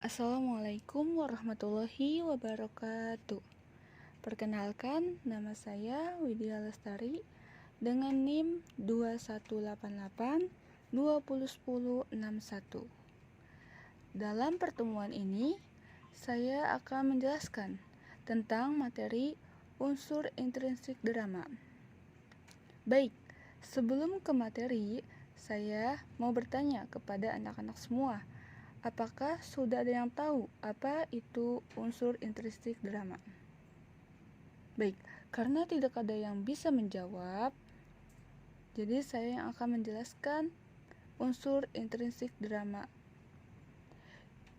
Assalamualaikum warahmatullahi wabarakatuh. Perkenalkan, nama saya Widya Lestari dengan NIM 2188 Dalam pertemuan ini, saya akan menjelaskan tentang materi unsur intrinsik drama. Baik, sebelum ke materi, saya mau bertanya kepada anak-anak semua. Apakah sudah ada yang tahu apa itu unsur intrinsik drama? Baik, karena tidak ada yang bisa menjawab, jadi saya yang akan menjelaskan unsur intrinsik drama.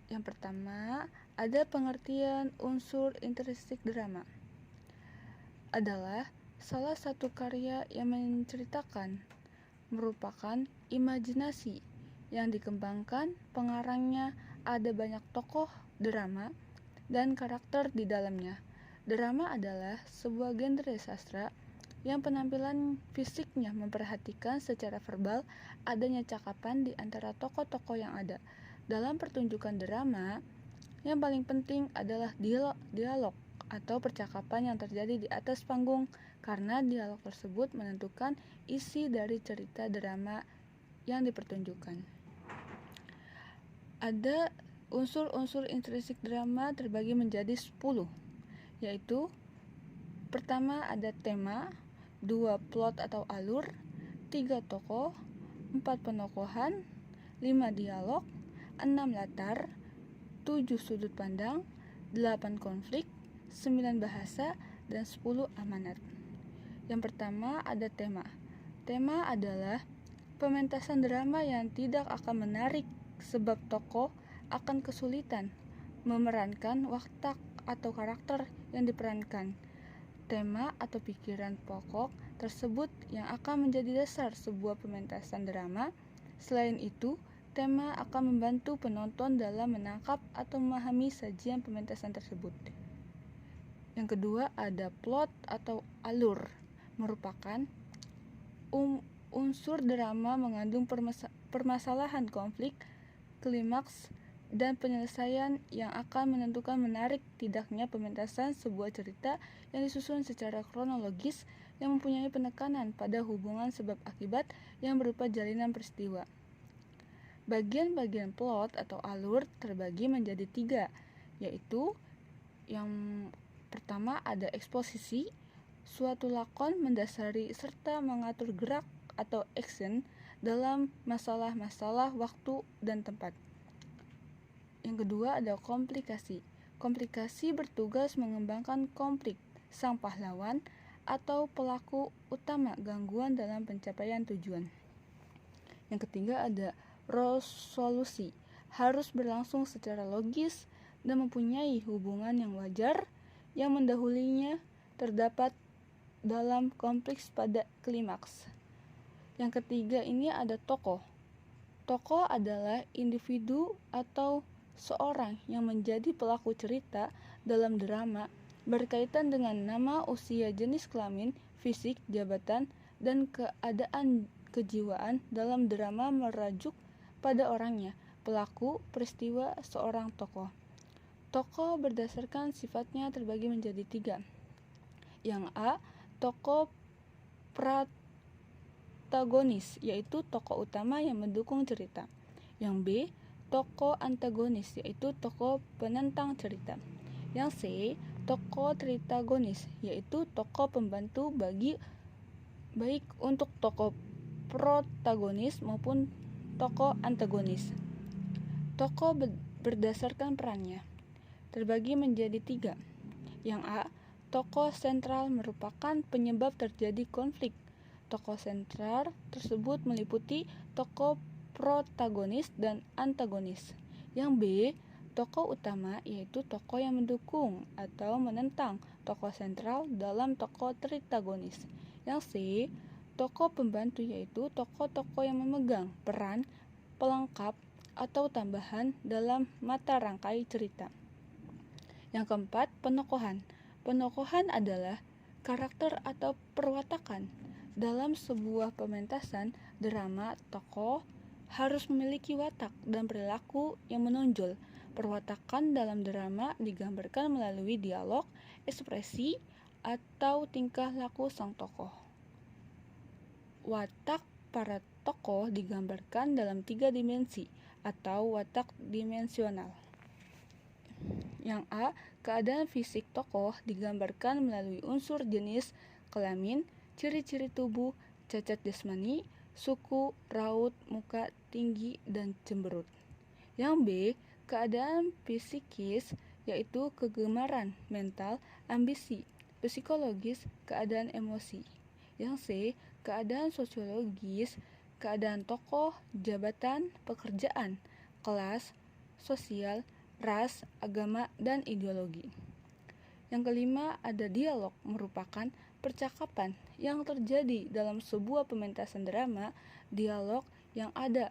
Yang pertama, ada pengertian unsur intrinsik drama. Adalah salah satu karya yang menceritakan, merupakan imajinasi yang dikembangkan pengarangnya, ada banyak tokoh drama dan karakter di dalamnya. Drama adalah sebuah genre sastra yang penampilan fisiknya memperhatikan secara verbal adanya cakapan di antara tokoh-tokoh yang ada. Dalam pertunjukan drama, yang paling penting adalah dialog atau percakapan yang terjadi di atas panggung, karena dialog tersebut menentukan isi dari cerita drama yang dipertunjukkan. Ada unsur-unsur intrinsik drama terbagi menjadi 10, yaitu pertama ada tema, 2 plot atau alur, 3 tokoh, 4 penokohan, 5 dialog, 6 latar, 7 sudut pandang, 8 konflik, 9 bahasa, dan 10 amanat. Yang pertama ada tema. Tema adalah pementasan drama yang tidak akan menarik sebab tokoh akan kesulitan memerankan watak atau karakter yang diperankan. Tema atau pikiran pokok tersebut yang akan menjadi dasar sebuah pementasan drama. Selain itu, tema akan membantu penonton dalam menangkap atau memahami sajian pementasan tersebut. Yang kedua ada plot atau alur, merupakan unsur drama mengandung permasalahan konflik, klimaks, dan penyelesaian yang akan menentukan menarik tidaknya pementasan sebuah cerita yang disusun secara kronologis yang mempunyai penekanan pada hubungan sebab akibat yang berupa jalinan peristiwa. Bagian-bagian plot atau alur terbagi menjadi 3, yaitu yang pertama ada eksposisi, suatu lakon mendasari serta mengatur gerak atau action dalam masalah-masalah waktu dan tempat. Yang kedua ada komplikasi. Komplikasi bertugas mengembangkan konflik sang pahlawan atau pelaku utama gangguan dalam pencapaian tujuan. Yang ketiga ada resolusi. Harus berlangsung secara logis dan mempunyai hubungan yang wajar yang mendahulinya terdapat dalam konflik pada klimaks. Yang ketiga ini ada tokoh. Tokoh adalah individu atau seorang yang menjadi pelaku cerita dalam drama berkaitan dengan nama, usia, jenis kelamin, fisik, jabatan, dan keadaan kejiwaan dalam drama merajuk pada orangnya, pelaku, peristiwa, seorang tokoh. Tokoh berdasarkan sifatnya terbagi menjadi 3. Yang A, tokoh protagonis, yaitu tokoh utama yang mendukung cerita. Yang B, tokoh antagonis, yaitu tokoh penentang cerita. Yang C, tokoh tritagonis, yaitu tokoh pembantu baik untuk tokoh protagonis maupun tokoh antagonis. Tokoh berdasarkan perannya terbagi menjadi 3. Yang A, tokoh sentral merupakan penyebab terjadi konflik. Tokoh sentral tersebut meliputi tokoh protagonis dan antagonis. Yang B, tokoh utama, yaitu tokoh yang mendukung atau menentang tokoh sentral dalam tokoh tritagonis. Yang C, tokoh pembantu, yaitu tokoh-tokoh yang memegang peran pelengkap atau tambahan dalam mata rangkai cerita. Yang keempat, penokohan. Penokohan adalah karakter atau perwatakan. Dalam sebuah pementasan drama, tokoh harus memiliki watak dan perilaku yang menonjol, Perwatakan dalam drama digambarkan melalui dialog, ekspresi, atau tingkah laku sang tokoh. Watak para tokoh digambarkan dalam 3 dimensi atau watak dimensional. Yang A, keadaan fisik tokoh digambarkan melalui unsur jenis, kelamin, ciri-ciri tubuh, cacat jasmani, suku, raut, muka, tinggi, dan cemberut. Yang B, keadaan psikis, yaitu kegemaran, mental, ambisi, psikologis, keadaan emosi. Yang C, keadaan sosiologis, keadaan tokoh, jabatan, pekerjaan, kelas, sosial, ras, agama, dan ideologi. Yang kelima, ada dialog, merupakan percakapan yang terjadi dalam sebuah pementasan drama. Dialog yang ada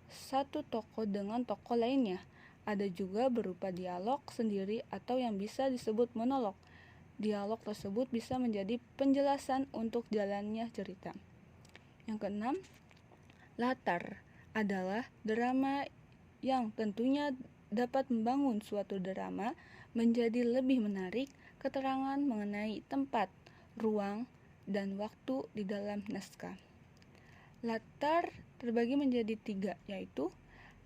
satu tokoh dengan tokoh lainnya. Ada juga berupa dialog sendiri atau yang bisa disebut monolog. Dialog tersebut bisa menjadi penjelasan untuk jalannya cerita. Yang keenam, latar adalah drama yang tentunya dapat membangun suatu drama menjadi lebih menarik. Keterangan mengenai tempat, ruang, dan waktu di dalam naskah. Latar terbagi menjadi 3, yaitu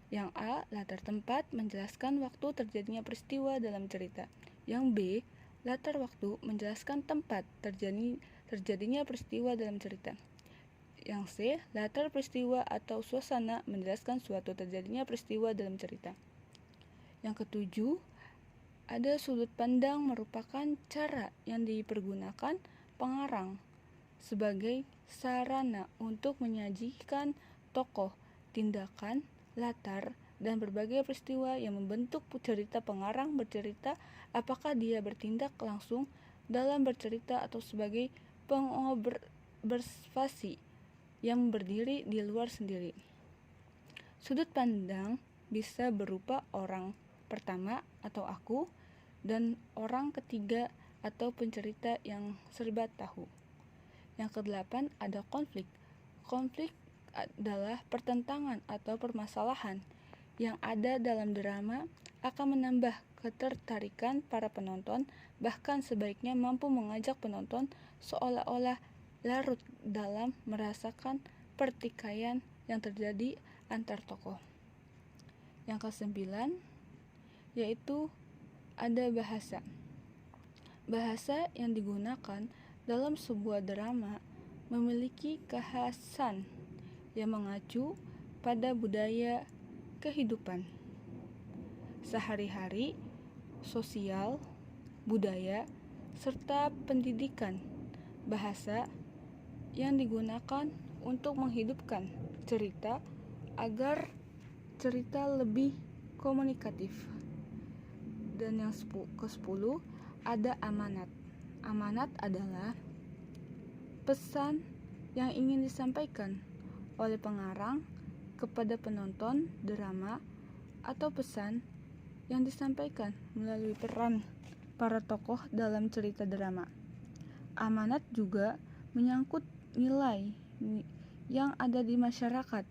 yang A, latar tempat menjelaskan waktu terjadinya peristiwa dalam cerita. Yang B, latar waktu menjelaskan tempat terjadinya peristiwa dalam cerita. Yang C, latar peristiwa atau suasana menjelaskan suatu terjadinya peristiwa dalam cerita. Yang ketujuh, ada sudut pandang merupakan cara yang dipergunakan pengarang sebagai sarana untuk menyajikan tokoh, tindakan, latar, dan berbagai peristiwa yang membentuk cerita. Pengarang bercerita apakah dia bertindak langsung dalam bercerita atau sebagai pengobservasi yang berdiri di luar sendiri. Sudut pandang bisa berupa orang pertama atau aku, dan orang ketiga atau pencerita yang serba tahu. Yang kedelapan, ada konflik. Konflik adalah pertentangan atau permasalahan yang ada dalam drama, akan menambah ketertarikan para penonton, bahkan sebaiknya mampu mengajak penonton seolah-olah larut dalam merasakan pertikaian yang terjadi antar tokoh. Yang kesembilan, yaitu ada bahasa. Bahasa yang digunakan dalam sebuah drama memiliki kekhasan yang mengacu pada budaya kehidupan sehari-hari, sosial, budaya, serta pendidikan. Bahasa yang digunakan untuk menghidupkan cerita agar cerita lebih komunikatif. Dan yang ke-10, ada amanat. Amanat adalah pesan yang ingin disampaikan oleh pengarang kepada penonton drama atau pesan yang disampaikan melalui peran para tokoh dalam cerita drama. Amanat juga menyangkut nilai yang ada di masyarakat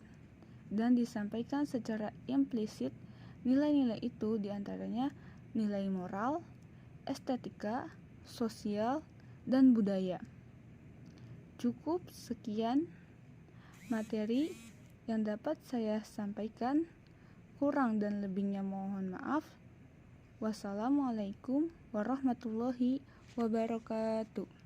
dan disampaikan secara implisit. Nilai-nilai itu diantaranya nilai moral, estetika, sosial, dan budaya. Cukup sekian materi yang dapat saya sampaikan. Kurang dan lebihnya mohon maaf. Wassalamualaikum warahmatullahi wabarakatuh.